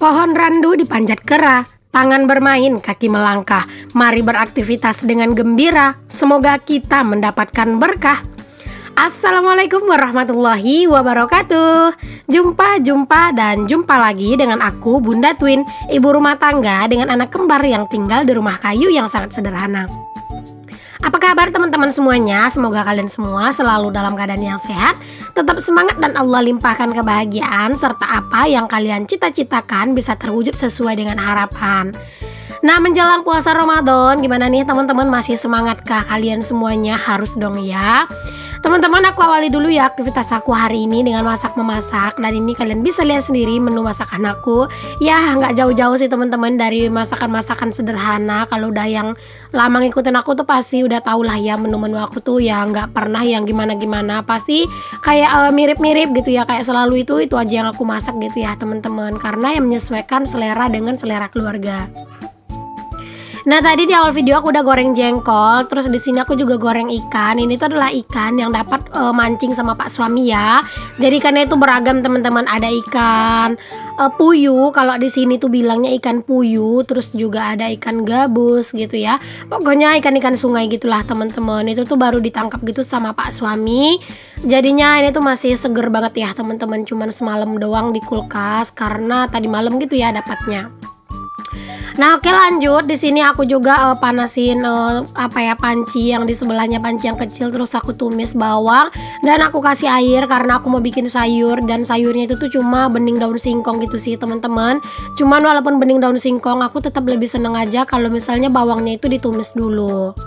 Pohon randu dipanjat kera, tangan bermain, kaki melangkah. Mari beraktivitas dengan gembira, semoga kita mendapatkan berkah. Assalamualaikum warahmatullahi wabarakatuh. Jumpa lagi dengan aku, Bunda Twin, ibu rumah tangga dengan anak kembar yang tinggal di rumah kayu yang sangat sederhana. Apa kabar teman-teman semuanya? Semoga kalian semua selalu dalam keadaan yang sehat, tetap semangat dan Allah limpahkan kebahagiaan, serta apa yang kalian cita-citakan bisa terwujud sesuai dengan harapan. Nah, menjelang puasa Ramadan, gimana nih teman-teman, masih semangatkah kalian semuanya? Harus dong ya. Teman-teman, aku awali dulu ya aktivitas aku hari ini dengan masak-memasak. Dan ini kalian bisa lihat sendiri menu masakan aku. Ya, nggak jauh-jauh sih teman-teman dari masakan-masakan sederhana. Kalau udah yang lama ngikutin aku tuh pasti udah tau lah ya menu-menu aku tuh ya nggak pernah yang gimana-gimana. Pasti kayak mirip-mirip gitu ya. Kayak selalu itu aja yang aku masak gitu ya teman-teman. Karena yang menyesuaikan selera dengan selera keluarga. Nah, tadi di awal video aku udah goreng jengkol, terus di sini aku juga goreng ikan. Ini tuh adalah ikan yang dapat mancing sama Pak suami ya. Jadi ikannya itu beragam teman-teman. Ada ikan puyuh, kalau di sini tuh bilangnya ikan puyuh, terus juga ada ikan gabus gitu ya. Pokoknya ikan-ikan sungai gitulah teman-teman. Itu tuh baru ditangkap gitu sama Pak suami. Jadinya ini tuh masih seger banget ya teman-teman. Cuman semalam doang di kulkas karena tadi malam gitu ya dapatnya. Nah, oke, lanjut. Di sini aku juga panasin panci yang di sebelahnya, panci yang kecil, terus aku tumis bawang dan aku kasih air karena aku mau bikin sayur, dan sayurnya itu tuh cuma bening daun singkong gitu sih teman-teman. Cuman walaupun bening daun singkong, aku tetap lebih seneng aja kalau misalnya bawangnya itu ditumis dulu.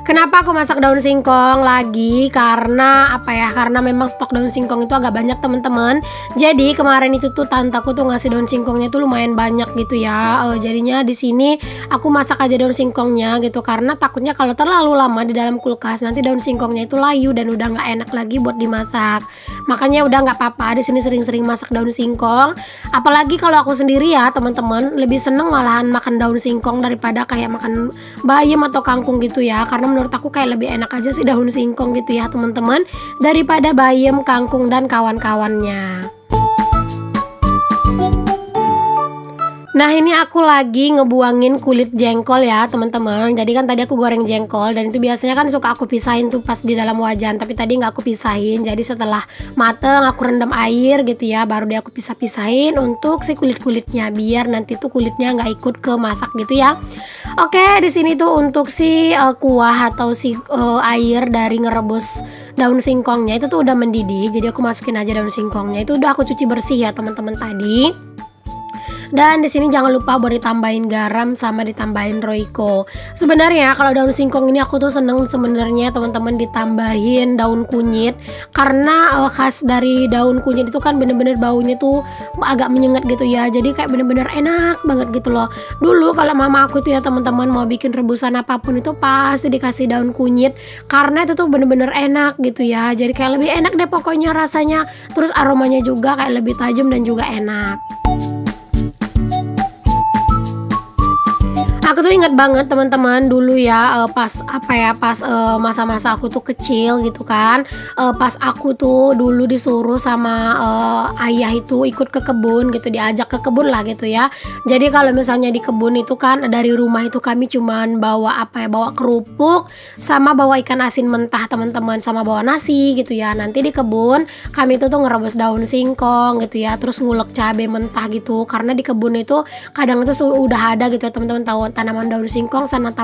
Kenapa aku masak daun singkong lagi? Karena karena memang stok daun singkong itu agak banyak teman-teman. Jadi kemarin itu tuh tantaku tuh ngasih daun singkongnya tuh lumayan banyak gitu ya. Jadinya di sini aku masak aja daun singkongnya gitu, karena takutnya kalau terlalu lama di dalam kulkas nanti daun singkongnya itu layu dan udah nggak enak lagi buat dimasak. Makanya udah nggak apa-apa di sini sering-sering masak daun singkong. Apalagi kalau aku sendiri ya teman-teman, lebih seneng malahan makan daun singkong daripada kayak makan bayam atau kangkung gitu ya. Karena menurut aku kayak lebih enak aja sih daun singkong gitu ya teman-teman, daripada bayam, kangkung dan kawan-kawannya. Nah, ini aku lagi ngebuangin kulit jengkol ya teman-teman. Jadi kan tadi aku goreng jengkol dan itu biasanya kan suka aku pisahin tuh pas di dalam wajan, tapi tadi nggak aku pisahin. Jadi setelah mateng aku rendam air gitu ya, baru dia aku pisah-pisahin untuk si kulit-kulitnya biar nanti tuh kulitnya nggak ikut ke masak gitu ya. Oke, di sini tuh untuk si kuah atau si air dari ngerebus daun singkongnya itu tuh udah mendidih. Jadi aku masukin aja daun singkongnya, itu udah aku cuci bersih ya teman-teman tadi. Dan di sini jangan lupa buat ditambahin garam sama ditambahin roiko. Sebenarnya kalau daun singkong ini aku tuh seneng sebenarnya teman-teman ditambahin daun kunyit, karena khas dari daun kunyit itu kan bener-bener baunya tuh agak menyengat gitu ya. Jadi kayak bener-bener enak banget gitu loh. Dulu kalau mama aku tuh ya teman-teman mau bikin rebusan apapun itu pasti dikasih daun kunyit, karena itu tuh bener-bener enak gitu ya. Jadi kayak lebih enak deh pokoknya rasanya. Terus aromanya juga kayak lebih tajam dan juga enak. Aku tuh ingat banget teman-teman dulu ya, pas masa-masa aku tuh kecil gitu kan. Pas aku tuh dulu disuruh sama ayah itu ikut ke kebun gitu, diajak ke kebun lah gitu ya. Jadi kalau misalnya di kebun itu kan dari rumah itu kami cuman bawa bawa kerupuk sama bawa ikan asin mentah teman-teman, sama bawa nasi gitu ya. Nanti di kebun kami itu tuh ngerebus daun singkong gitu ya, terus ngulek cabai mentah gitu, karena di kebun itu kadang itu udah ada gitu ya teman-teman, tahu tanaman daun singkong sama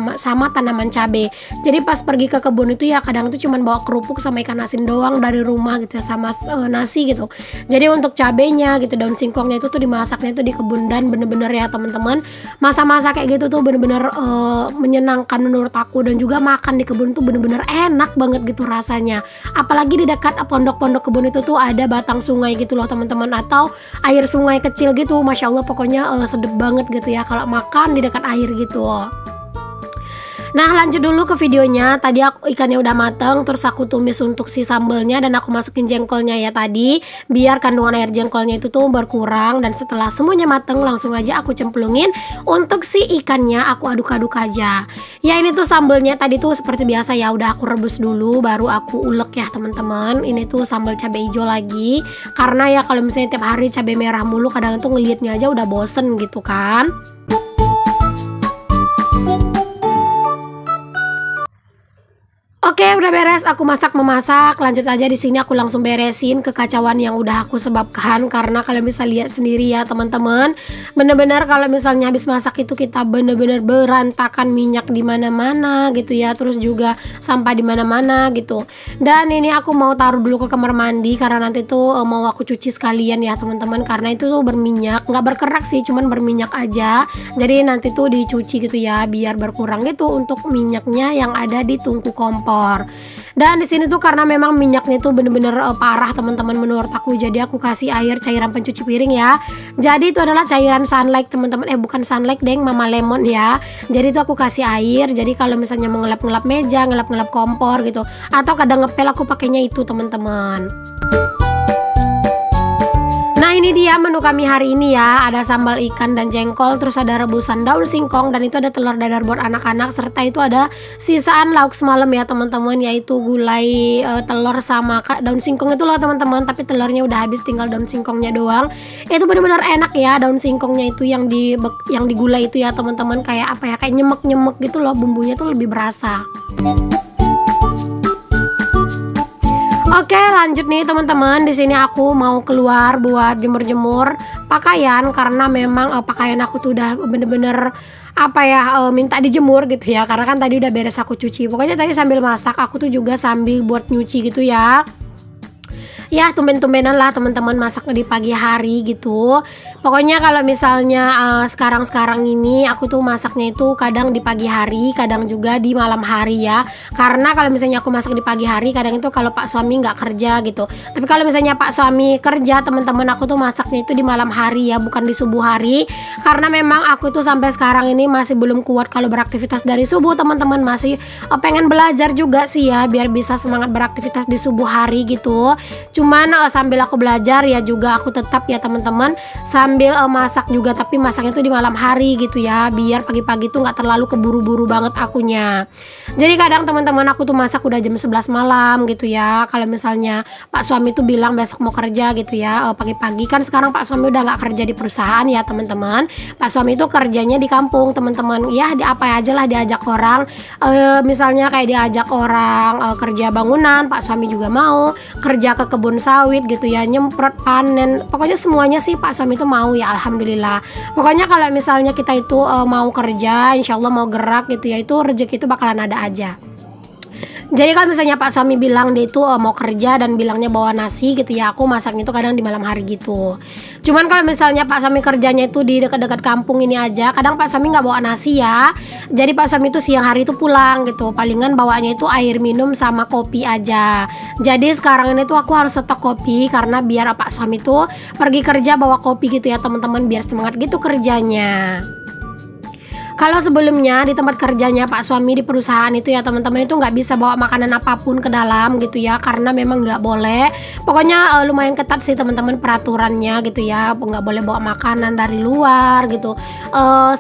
tanaman cabai. Jadi pas pergi ke kebun itu ya kadang itu cuman bawa kerupuk sama ikan asin doang dari rumah gitu ya, sama nasi gitu. Jadi untuk cabenya gitu, daun singkongnya itu tuh dimasaknya itu di kebun, dan bener-bener ya teman-teman, masa-masa kayak gitu tuh bener-bener menyenangkan menurut aku, dan juga makan di kebun tuh bener-bener enak banget gitu rasanya. Apalagi di dekat pondok-pondok kebun itu tuh ada batang sungai gitu loh teman-teman, atau air sungai kecil gitu. Masya Allah pokoknya sedep banget gitu ya kalau makan di dekat air gitu. Nah, lanjut dulu ke videonya. Tadi aku ikannya udah mateng, terus aku tumis untuk si sambelnya dan aku masukin jengkolnya ya tadi, biar kandungan air jengkolnya itu tuh berkurang. Dan setelah semuanya mateng, langsung aja aku cemplungin untuk si ikannya, aku aduk-aduk aja. Ya, ini tuh sambelnya tadi tuh seperti biasa ya, udah aku rebus dulu baru aku ulek ya teman-teman. Ini tuh sambal cabai hijau lagi, karena ya kalau misalnya tiap hari cabai merah mulu kadang tuh ngelihatnya aja udah bosen gitu kan. Oke, udah beres aku memasak. Lanjut aja di sini aku langsung beresin kekacauan yang udah aku sebabkan, karena kalian bisa lihat sendiri ya teman-teman. Bener-bener kalau misalnya habis masak itu kita bener-bener berantakan, minyak di mana-mana gitu ya, terus juga sampah di mana-mana gitu. Dan ini aku mau taruh dulu ke kamar mandi karena nanti tuh mau aku cuci sekalian ya teman-teman, karena itu tuh berminyak, nggak berkerak sih, cuman berminyak aja. Jadi nanti tuh dicuci gitu ya, biar berkurang gitu untuk minyaknya yang ada di tungku kompor. Dan di sini tuh karena memang minyaknya tuh bener-bener parah teman-teman menurut aku, jadi aku kasih air cairan pencuci piring ya. Jadi itu adalah cairan Sunlight teman-teman, bukan Sunlight deng, Mama Lemon ya. Jadi itu aku kasih air, jadi kalau misalnya mau ngelap-ngelap meja, ngelap-ngelap kompor gitu, atau kadang ngepel aku pakainya itu teman-teman. Nah, ini dia menu kami hari ini ya. Ada sambal ikan dan jengkol, terus ada rebusan daun singkong, dan itu ada telur dadar buat anak-anak, serta itu ada sisaan lauk semalam ya teman-teman, yaitu gulai telur sama daun singkong itu loh teman-teman, tapi telurnya udah habis, tinggal daun singkongnya doang. Itu benar-benar enak ya, daun singkongnya itu yang digulai itu ya teman-teman, kayak apa ya, kayak nyemek-nyemek gitu loh, bumbunya tuh lebih berasa. Oke, lanjut nih teman-teman. Di sini aku mau keluar buat jemur-jemur pakaian, karena memang pakaian aku tuh udah bener-bener apa ya, minta dijemur gitu ya, karena kan tadi udah beres aku cuci. Pokoknya tadi sambil masak aku tuh juga sambil buat nyuci gitu ya. Ya, tumben-tumbenan lah teman-teman masak di pagi hari gitu. Pokoknya kalau misalnya sekarang-sekarang ini aku tuh masaknya itu kadang di pagi hari, kadang juga di malam hari ya. Karena kalau misalnya aku masak di pagi hari, kadang itu kalau Pak suami nggak kerja gitu. Tapi kalau misalnya Pak suami kerja teman-teman, aku tuh masaknya itu di malam hari ya, bukan di subuh hari. Karena memang aku tuh sampai sekarang ini masih belum kuat kalau beraktivitas dari subuh teman-teman, masih pengen belajar juga sih ya, biar bisa semangat beraktivitas di subuh hari gitu. Cuman sambil aku belajar ya juga aku tetap ya teman-teman sambil masak juga, tapi masaknya tuh di malam hari gitu ya, biar pagi-pagi tuh nggak terlalu keburu-buru banget akunya. Jadi kadang teman-teman aku tuh masak udah jam 11 malam gitu ya, kalau misalnya Pak suami tuh bilang besok mau kerja gitu ya, pagi-pagi. Kan sekarang Pak suami udah nggak kerja di perusahaan ya teman-teman, Pak suami itu kerjanya di kampung teman-teman ya, di apa aja lah diajak orang, misalnya kayak diajak orang kerja bangunan, Pak suami juga mau kerja ke kebun sawit gitu ya, nyemprot, panen, pokoknya semuanya sih Pak suami itu mau ya, alhamdulillah. Pokoknya kalau misalnya kita itu mau kerja, insya Allah mau gerak gitu ya, itu rezeki itu bakalan ada aja. Jadi kalau misalnya Pak suami bilang dia itu mau kerja dan bilangnya bawa nasi gitu ya, aku masaknya itu kadang di malam hari gitu. Cuman kalau misalnya Pak suami kerjanya itu di dekat-dekat kampung ini aja, kadang Pak suami nggak bawa nasi ya. Jadi Pak suami itu siang hari itu pulang gitu, palingan bawanya itu air minum sama kopi aja. Jadi sekarang ini tuh aku harus stok kopi, karena biar Pak suami itu pergi kerja bawa kopi gitu ya teman-teman, biar semangat gitu kerjanya. Kalau sebelumnya di tempat kerjanya Pak suami di perusahaan itu ya teman-teman, itu nggak bisa bawa makanan apapun ke dalam gitu ya, karena memang nggak boleh. Pokoknya lumayan ketat sih teman-teman peraturannya gitu ya, nggak boleh bawa makanan dari luar gitu,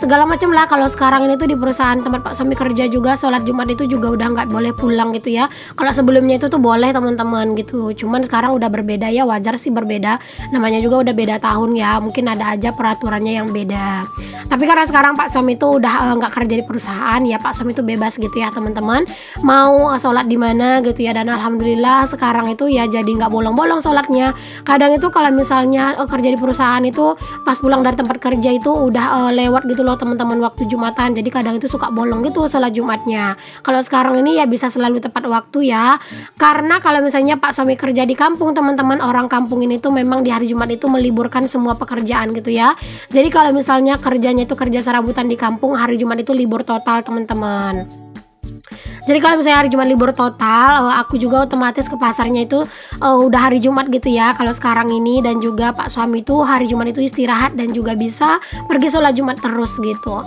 segala macam lah. Kalau sekarang ini tuh di perusahaan tempat Pak suami kerja juga sholat Jumat itu juga udah nggak boleh pulang gitu ya. Kalau sebelumnya itu tuh boleh teman-teman gitu, cuman sekarang udah berbeda ya, wajar sih berbeda, namanya juga udah beda tahun ya, mungkin ada aja peraturannya yang beda. Tapi karena sekarang Pak suami itu udah nggak kerja di perusahaan ya, Pak suami itu bebas gitu ya teman-teman, mau sholat di mana gitu ya. Dan alhamdulillah sekarang itu ya jadi nggak bolong-bolong sholatnya. Kadang itu kalau misalnya kerja di perusahaan itu pas pulang dari tempat kerja itu udah lewat gitu loh teman-teman waktu Jumatan, jadi kadang itu suka bolong gitu sholat Jumatnya. Kalau sekarang ini ya bisa selalu tepat waktu ya, karena kalau misalnya Pak suami kerja di kampung teman-teman, orang kampung ini tuh memang di hari Jumat itu meliburkan semua pekerjaan gitu ya. Jadi kalau misalnya kerjanya itu kerja serabutan di kampung, hari Jumat itu libur total teman-teman. Jadi kalau misalnya hari Jumat libur total, aku juga otomatis ke pasarnya itu udah hari Jumat gitu ya kalau sekarang ini. Dan juga Pak suami itu hari Jumat itu istirahat dan juga bisa pergi sholat Jumat terus gitu.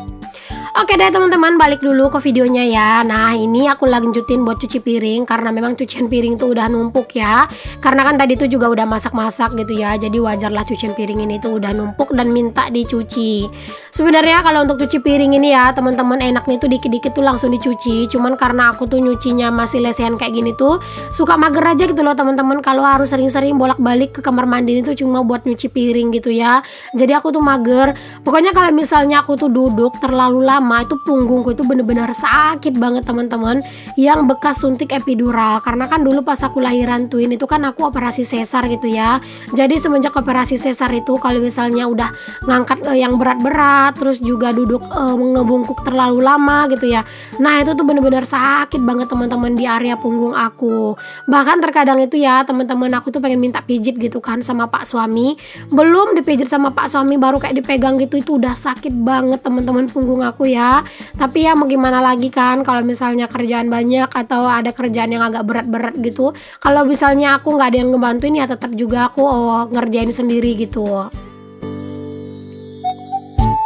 Oke deh teman-teman, balik dulu ke videonya ya. Nah ini aku lanjutin buat cuci piring karena memang cucian piring tuh udah numpuk ya. Karena kan tadi tuh juga udah masak-masak gitu ya. Jadi wajarlah cucian piring ini tuh udah numpuk dan minta dicuci. Sebenarnya kalau untuk cuci piring ini ya teman-teman, enaknya tuh dikit-dikit tuh langsung dicuci. Cuman karena aku tuh nyucinya masih lesehan kayak gini tuh suka mager aja gitu loh teman-teman. Kalau harus sering-sering bolak-balik ke kamar mandi itu cuma buat nyuci piring gitu ya. Jadi aku tuh mager. Pokoknya kalau misalnya aku tuh duduk terlalu lama itu punggungku itu bener-bener sakit banget teman-teman, yang bekas suntik epidural. Karena kan dulu pas aku lahiran twin itu kan aku operasi sesar gitu ya. Jadi semenjak operasi sesar itu kalau misalnya udah ngangkat yang berat-berat, terus juga duduk ngebungkuk terlalu lama gitu ya, nah itu tuh bener-bener sakit banget teman-teman di area punggung aku. Bahkan terkadang itu ya teman-teman, aku tuh pengen minta pijit gitu kan sama pak suami. Belum dipijit sama pak suami, baru kayak dipegang gitu itu udah sakit banget teman-teman punggung aku ya. Tapi ya mau gimana lagi kan, kalau misalnya kerjaan banyak atau ada kerjaan yang agak berat-berat gitu, kalau misalnya aku nggak ada yang ngebantuin ya tetap juga aku ngerjain sendiri gitu.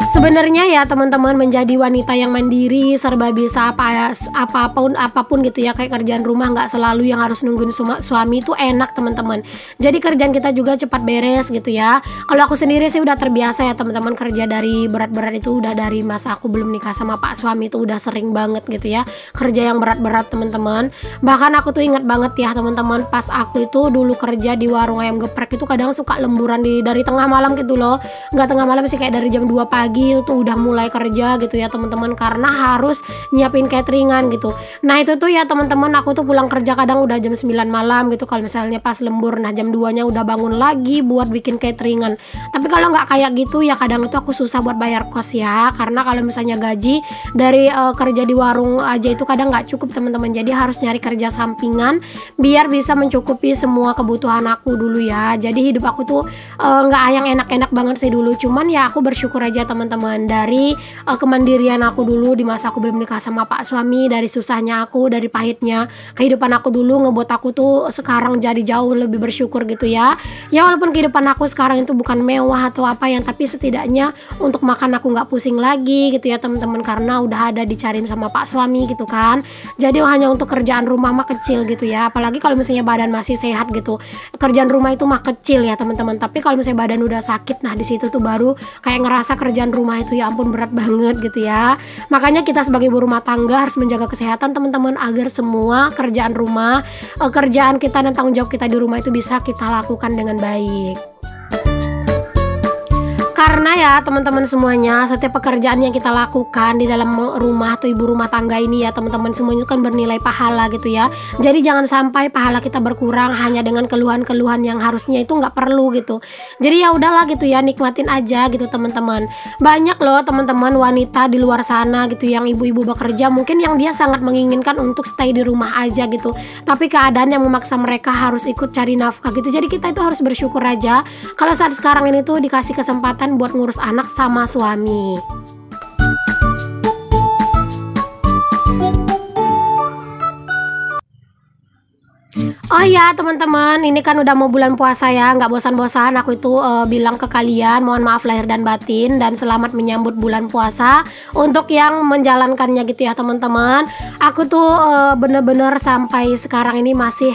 Sebenarnya ya teman-teman, menjadi wanita yang mandiri, serba bisa apapun gitu ya, kayak kerjaan rumah nggak selalu yang harus nungguin suami itu enak teman-teman. Jadi kerjaan kita juga cepat beres gitu ya. Kalau aku sendiri sih udah terbiasa ya teman-teman, kerja dari berat-berat itu udah dari masa aku belum nikah sama pak suami itu udah sering banget gitu ya, kerja yang berat-berat teman-teman. Bahkan aku tuh ingat banget ya teman-teman, pas aku itu dulu kerja di warung ayam geprek itu kadang suka lemburan dari tengah malam gitu loh. Nggak tengah malam sih, kayak dari jam 2 pagi tuh udah mulai kerja gitu ya teman-teman, karena harus nyiapin cateringan gitu. Nah itu tuh ya teman-teman, aku tuh pulang kerja kadang udah jam 9 malam gitu kalau misalnya pas lembur. Nah jam 2-nya udah bangun lagi buat bikin cateringan. Tapi kalau nggak kayak gitu ya kadang itu aku susah buat bayar kos ya, karena kalau misalnya gaji dari kerja di warung aja itu kadang nggak cukup teman-teman. Jadi harus nyari kerja sampingan biar bisa mencukupi semua kebutuhan aku dulu ya. Jadi hidup aku tuh nggak yang enak-enak banget sih dulu. Cuman ya aku bersyukur aja teman-teman, dari kemandirian aku dulu di masa aku belum nikah sama pak suami, dari susahnya aku, dari pahitnya kehidupan aku dulu ngebuat aku tuh sekarang jadi jauh lebih bersyukur gitu ya. Ya walaupun kehidupan aku sekarang itu bukan mewah atau apa yang, tapi setidaknya untuk makan aku nggak pusing lagi gitu ya teman-teman, karena udah ada dicariin sama pak suami gitu kan. Jadi hanya untuk kerjaan rumah mah kecil gitu ya, apalagi kalau misalnya badan masih sehat gitu, kerjaan rumah itu mah kecil ya teman-teman. Tapi kalau misalnya badan udah sakit, nah di situ tuh baru kayak ngerasa kerjaan rumah itu ya ampun berat banget gitu ya. Makanya kita sebagai ibu rumah tangga harus menjaga kesehatan teman-teman, agar semua kerjaan rumah, kerjaan kita dan tanggung jawab kita di rumah itu bisa kita lakukan dengan baik. Karena ya teman-teman semuanya, setiap pekerjaan yang kita lakukan di dalam rumah atau ibu rumah tangga ini ya teman-teman, semuanya kan bernilai pahala gitu ya. Jadi jangan sampai pahala kita berkurang hanya dengan keluhan-keluhan yang harusnya itu nggak perlu gitu. Jadi ya udahlah gitu ya, nikmatin aja gitu teman-teman. Banyak loh teman-teman wanita di luar sana gitu yang ibu-ibu bekerja, mungkin yang dia sangat menginginkan untuk stay di rumah aja gitu, tapi keadaan yang memaksa mereka harus ikut cari nafkah gitu. Jadi kita itu harus bersyukur aja kalau saat sekarang ini tuh dikasih kesempatan buat ngurus anak sama suami. Oh ya teman-teman, ini kan udah mau bulan puasa ya, nggak bosan-bosan aku itu bilang ke kalian mohon maaf lahir dan batin dan selamat menyambut bulan puasa untuk yang menjalankannya gitu ya teman-teman. Aku tuh bener-bener sampai sekarang ini masih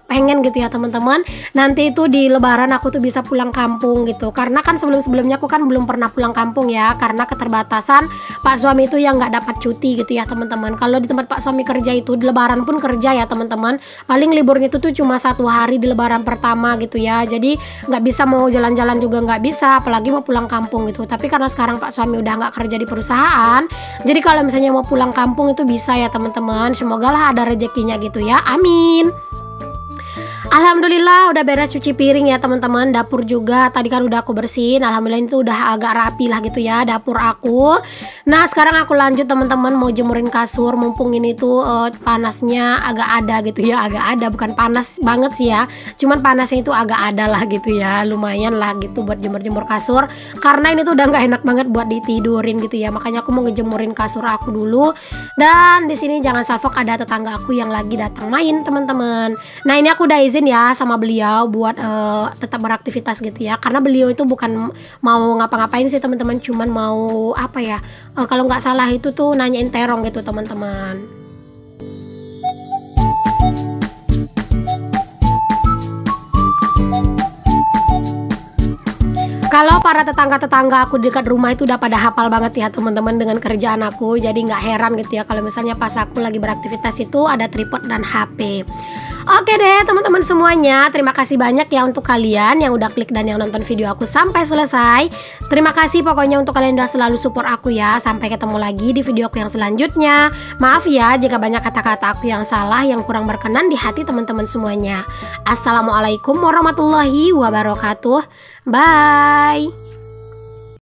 pengen gitu ya teman-teman, nanti itu di lebaran aku tuh bisa pulang kampung gitu, karena kan sebelum-sebelumnya aku kan belum pernah pulang kampung ya, karena keterbatasan pak suami itu yang nggak dapat cuti gitu ya teman-teman. Kalau di tempat pak suami kerja itu di lebaran pun kerja ya teman-teman, paling liburnya itu tuh cuma 1 hari di lebaran pertama gitu ya. Jadi nggak bisa mau jalan-jalan juga nggak bisa, apalagi mau pulang kampung gitu. Tapi karena sekarang pak suami udah nggak kerja di perusahaan, jadi kalau misalnya mau pulang kampung itu bisa ya teman-teman. Semoga lah ada rezekinya gitu ya, amin. Alhamdulillah udah beres cuci piring ya teman-teman. Dapur juga tadi kan udah aku bersihin, alhamdulillah itu udah agak rapi lah gitu ya dapur aku. Nah sekarang aku lanjut teman-teman, mau jemurin kasur, mumpung ini tuh panasnya agak ada gitu ya, agak ada, bukan panas banget sih ya, cuman panasnya itu agak ada lah gitu ya, lumayan lah gitu buat jemur-jemur kasur, karena ini tuh udah nggak enak banget buat ditidurin gitu ya. Makanya aku mau ngejemurin kasur aku dulu. Dan di sini jangan salfok, ada tetangga aku yang lagi datang main teman-teman. Nah ini aku udah izin izin ya sama beliau buat tetap beraktivitas gitu ya, karena beliau itu bukan mau ngapa-ngapain sih teman-teman, cuman mau apa ya, kalau nggak salah itu tuh nanyain terong gitu teman-teman. Kalau para tetangga-tetangga aku dekat rumah itu udah pada hafal banget ya teman-teman dengan kerjaan aku, jadi nggak heran gitu ya kalau misalnya pas aku lagi beraktivitas itu ada tripod dan HP. Oke deh teman-teman semuanya, terima kasih banyak ya untuk kalian yang udah klik dan yang nonton video aku sampai selesai. Terima kasih pokoknya untuk kalian udah selalu support aku ya. Sampai ketemu lagi di video aku yang selanjutnya. Maaf ya jika banyak kata-kata aku yang salah, yang kurang berkenan di hati teman-teman semuanya. Assalamualaikum warahmatullahi wabarakatuh. Bye.